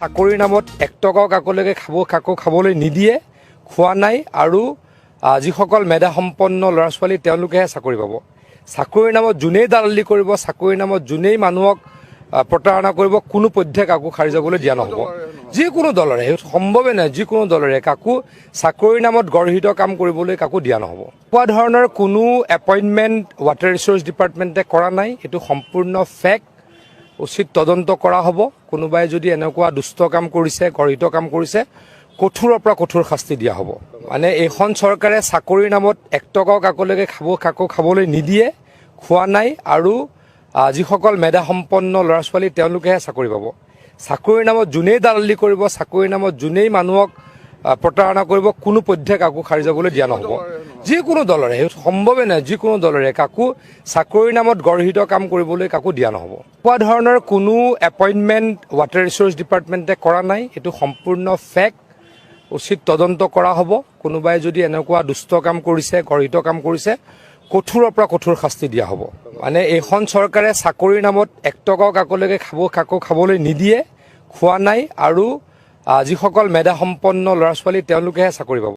চাকৰিৰ নামত 1 টকাও কাকলৈকে কাকো খাবলৈ নিদিয়ে, খোৱা নাই আৰু যিসকল মেধাসম্পন্ন ল'ৰা ছোৱালী তেওঁলোকেহে চাকৰি পাব। চাকৰিৰ নামত যোনেই দালালি কৰিব, চাকৰিৰ নামত যোনেই মানুহক প্ৰতাৰণা কৰিব, কোনো পধ্যে কাকো সাৰি যাবলৈ দিয়া নহ'ব। যিকোনো দলৰে সম্ভৱে নাই, যিকোনো দলৰে কাকো চাকৰিৰ নামত গৰ্হিত কাম কৰিবলৈ কাকো দিয়া নহ'ব। কোৱা ধৰণৰ কোনো এপইণ্টমেণ্ট ৱাটাৰ ৰিচোৰ্চ ডিপাৰ্টমেণ্টে কৰা নাই, এইটো সম্পূৰ্ণ ফেক। উচিত তদন্ত কৰা হ'ব। কোনোবাই যদি এনেকুৱা দুষ্ট কাম কৰিছে, গৰ্হিত কাম কৰিছে, কঠোৰৰ পৰা কঠোৰ শাস্তি দিয়া হ'ব। মানে এইখন চৰকাৰে চাকৰিৰ নামত 1 টকাও কাকলৈকে কাকো খাবলৈ নিদিয়ে, খোৱা নাই আৰু যিসকল মেধাসম্পন্ন ল'ৰা ছোৱালী তেওঁলোকেহে চাকৰি পাব। চাকৰিৰ নামত যোনেই দালালি কৰিব, চাকৰিৰ নামত যোনেই মানুহক প্ৰতাৰণা কৰিব, কোনো পধ্যে কাকো সাৰি যাবলৈ দিয়া নহ'ব। যিকোনো দলৰে সম্ভৱে নাই, যিকোনো দলৰে কাকো চাকৰিৰ নামত গৰ্হিত কাম কৰিবলৈ কাকো দিয়া নহ'ব। কোৱা ধৰণৰ কোনো এপইণ্টমেণ্ট ৱাটাৰ ৰিচোৰ্চ ডিপাৰ্টমেণ্টে কৰা নাই, এইটো সম্পূৰ্ণ ফেক। উচিত তদন্ত কৰা হ'ব। কোনোবাই যদি এনেকুৱা দুষ্ট কাম কৰিছে, গৰ্হিত কাম কৰিছে, কঠোৰৰ পৰা কঠোৰ শাস্তি দিয়া হ'ব। মানে এইখন চৰকাৰে চাকৰিৰ নামত 1 টকাও কাকলৈকে কাকো খাবলৈ নিদিয়ে, খোৱা নাই আৰু যিসকল মেধাসম্পন্ন ল'ৰা ছোৱালী তেওঁলোকেহে চাকৰি পাব।